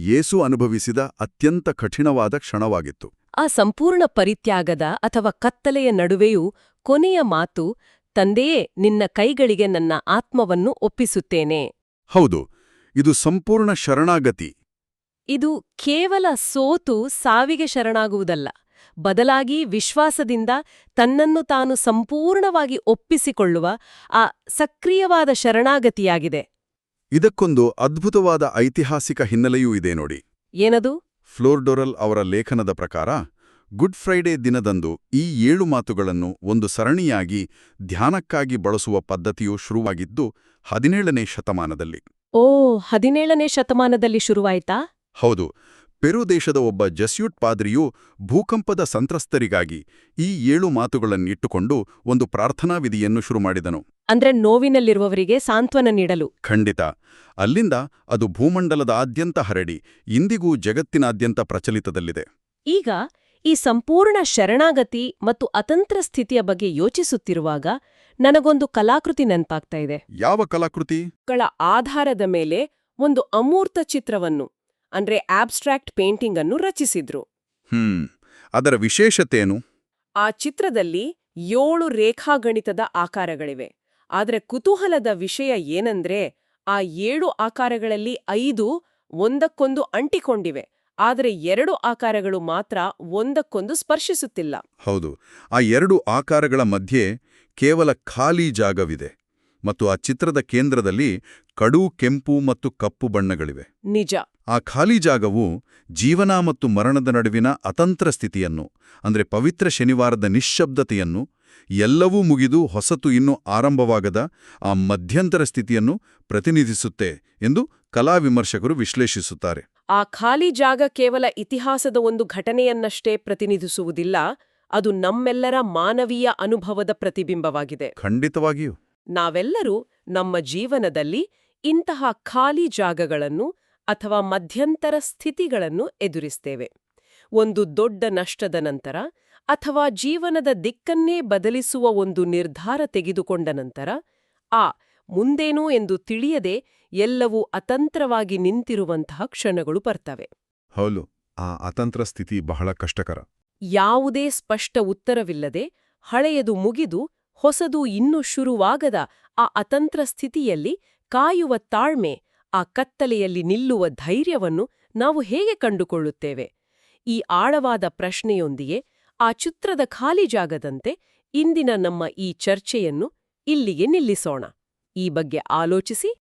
ಯೇಸು ಅನುಭವಿಸಿದ ಅತ್ಯಂತ ಕಠಿಣವಾದ ಕ್ಷಣವಾಗಿತ್ತು.
ಆ ಸಂಪೂರ್ಣ ಪರಿತ್ಯಾಗದ ಅಥವಾ ಕತ್ತಲೆಯ ನಡುವೆಯೂ ಕೊನೆಯ ಮಾತು, ತಂದೆಯೇ, ನಿನ್ನ ಕೈಗಳಿಗೆ ನನ್ನ ಆತ್ಮವನ್ನು ಒಪ್ಪಿಸುತ್ತೇನೆ.
ಹೌದು, ಇದು ಸಂಪೂರ್ಣ ಶರಣಾಗತಿ.
ಇದು ಕೇವಲ ಸೋತು ಸಾವಿಗೆ ಶರಣಾಗುವುದಲ್ಲ, ಬದಲಾಗಿ ವಿಶ್ವಾಸದಿಂದ ತನ್ನನ್ನು ತಾನು ಸಂಪೂರ್ಣವಾಗಿ ಒಪ್ಪಿಸಿಕೊಳ್ಳುವ ಆ ಸಕ್ರಿಯವಾದ ಶರಣಾಗತಿಯಾಗಿದೆ.
ಇದಕ್ಕೊಂದು ಅದ್ಭುತವಾದ ಐತಿಹಾಸಿಕ ಹಿನ್ನೆಲೆಯೂ ಇದೆ ನೋಡಿ.
ಏನದು?
ಫ್ಲೋರ್ಡೊರಲ್ ಅವರ ಲೇಖನದ ಪ್ರಕಾರ ಗುಡ್ ಫ್ರೈಡೇ ದಿನದಂದು ಈ 7 ಮಾತುಗಳನ್ನು ಒಂದು ಸರಣಿಯಾಗಿ ಧ್ಯಾನಕ್ಕಾಗಿ ಬಳಸುವ ಪದ್ಧತಿಯು ಶುರುವಾಗಿದ್ದು 17ನೇ ಶತಮಾನದಲ್ಲಿ.
17ನೇ ಶತಮಾನದಲ್ಲಿ ಶುರುವಾಯ್ತಾ?
ಹೌದು. ಪೆರು ದೇಶದ ಒಬ್ಬ ಜೆಸ್ಯೂಟ್ ಪಾದ್ರಿಯು ಭೂಕಂಪದ ಸಂತ್ರಸ್ತರಿಗಾಗಿ ಈ 7 ಮಾತುಗಳನ್ನಿಟ್ಟುಕೊಂಡು ಒಂದು ಪ್ರಾರ್ಥನಾ ವಿಧಿಯನ್ನು ಶುರುಮಾಡಿದನು.
ಅಂದ್ರೆ ನೋವಿನಲ್ಲಿರುವವರಿಗೆ ಸಾಂತ್ವನ ನೀಡಲು.
ಖಂಡಿತ. ಅಲ್ಲಿಂದ ಅದು ಭೂಮಂಡಲದಾದ್ಯಂತ ಹರಡಿ ಇಂದಿಗೂ ಜಗತ್ತಿನಾದ್ಯಂತ ಪ್ರಚಲಿತದಲ್ಲಿದೆ.
ಈಗ ಈ ಸಂಪೂರ್ಣ ಶರಣಾಗತಿ ಮತ್ತು ಅತಂತ್ರ ಸ್ಥಿತಿಯ ಬಗ್ಗೆ ಯೋಚಿಸುತ್ತಿರುವಾಗ ನನಗೊಂದು ಕಲಾಕೃತಿ ನೆನಪಾಗ್ತಾ ಇದೆ.
ಯಾವ ಕಲಾಕೃತಿ?
ಗಳ ಆಧಾರದ ಮೇಲೆ ಒಂದು ಅಮೂರ್ತ ಚಿತ್ರವನ್ನು, ಅಂದ್ರೆ ಆಬ್ಸ್ಟ್ರಾಕ್ಟ್ ಪೇಂಟಿಂಗ್ ಅನ್ನು ರಚಿಸಿದ್ರು.
ಅದರ ವಿಶೇಷತೆಯೇನು?
ಆ ಚಿತ್ರದಲ್ಲಿ 7 ರೇಖಾಗಣಿತದ ಆಕಾರಗಳಿವೆ. ಆದ್ರೆ ಕುತೂಹಲದ ವಿಷಯ ಏನಂದ್ರೆ ಆ 7 ಆಕಾರಗಳಲ್ಲಿ 5 ಒಂದಕ್ಕೊಂದು ಅಂಟಿಕೊಂಡಿವೆ, ಆದರೆ 2 ಆಕಾರಗಳು ಮಾತ್ರ ಒಂದಕ್ಕೊಂದು ಸ್ಪರ್ಶಿಸುತ್ತಿಲ್ಲ.
ಹೌದು, ಆ 2 ಆಕಾರಗಳ ಮಧ್ಯೆ ಕೇವಲ ಖಾಲಿ ಜಾಗವಿದೆ ಮತ್ತು ಆ ಚಿತ್ರದ ಕೇಂದ್ರದಲ್ಲಿ ಕಡು ಕೆಂಪು ಮತ್ತು ಕಪ್ಪು ಬಣ್ಣಗಳಿವೆ.
ನಿಜ.
ಆ ಖಾಲಿ ಜಾಗವು ಜೀವನ ಮತ್ತು ಮರಣದ ನಡುವಿನ ಅತಂತ್ರ ಸ್ಥಿತಿಯನ್ನು, ಅಂದ್ರೆ ಪವಿತ್ರ ಶನಿವಾರದ ನಿಶ್ಶಬ್ದತೆಯನ್ನು, ಎಲ್ಲವೂ ಮುಗಿದು ಹೊಸತು ಇನ್ನೂ ಆರಂಭವಾಗದ ಆ ಮಧ್ಯಂತರ ಸ್ಥಿತಿಯನ್ನು ಪ್ರತಿನಿಧಿಸುತ್ತೆ ಎಂದು ಕಲಾ ವಿಮರ್ಶಕರು ವಿಶ್ಲೇಷಿಸುತ್ತಾರೆ.
ಆ ಖಾಲಿ ಜಾಗ ಕೇವಲ ಇತಿಹಾಸದ ಒಂದು ಘಟನೆಯನ್ನಷ್ಟೇ ಪ್ರತಿನಿಧಿಸುವುದಿಲ್ಲ, ಅದು ನಮ್ಮೆಲ್ಲರ ಮಾನವೀಯ ಅನುಭವದ ಪ್ರತಿಬಿಂಬವಾಗಿದೆ.
ಖಂಡಿತವಾಗಿಯೂ.
ನಾವೆಲ್ಲರೂ ನಮ್ಮ ಜೀವನದಲ್ಲಿ ಇಂತಹ ಖಾಲಿ ಜಾಗಗಳನ್ನು ಅಥವಾ ಮಧ್ಯಂತರ ಸ್ಥಿತಿಗಳನ್ನು ಎದುರಿಸ್ತೇವೆ. ಒಂದು ದೊಡ್ಡ ನಷ್ಟದ ನಂತರ ಅಥವಾ ಜೀವನದ ದಿಕ್ಕನ್ನೇ ಬದಲಿಸುವ ಒಂದು ನಿರ್ಧಾರ ತೆಗೆದುಕೊಂಡ ನಂತರ ಮುಂದೇನು ಎಂದು ತಿಳಿಯದೆ ಎಲ್ಲವೂ ಅತಂತ್ರವಾಗಿ ನಿಂತಿರುವಂತಹ ಕ್ಷಣಗಳು ಬರ್ತವೆ.
ಹೌದು, ಆ ಅತಂತ್ರ ಸ್ಥಿತಿ ಬಹಳ ಕಷ್ಟಕರ.
ಯಾವುದೇ ಸ್ಪಷ್ಟ ಉತ್ತರವಿಲ್ಲದೆ, ಹಳೆಯದು ಮುಗಿದು ಹೊಸದು ಇನ್ನೂ ಶುರುವಾಗದ ಆ ಅತಂತ್ರ ಸ್ಥಿತಿಯಲ್ಲಿ ಕಾಯುವ ತಾಳ್ಮೆ, ಆ ಕತ್ತಲೆಯಲ್ಲಿ ನಿಲ್ಲುವ ಧೈರ್ಯವನ್ನು ನಾವು ಹೇಗೆ ಕಂಡುಕೊಳ್ಳುತ್ತೇವೆ? ಈ ಆಳವಾದ ಪ್ರಶ್ನೆಯೊಂದಿಗೆ ಆ ಚಿತ್ರದ ಖಾಲಿ ಜಾಗದಂತೆ ಇಂದಿನ ನಮ್ಮ ಈ ಚರ್ಚೆಯನ್ನು ಇಲ್ಲಿಗೆ ನಿಲ್ಲಿಸೋಣ. ಈ ಬಗ್ಗೆ ಆಲೋಚಿಸಿ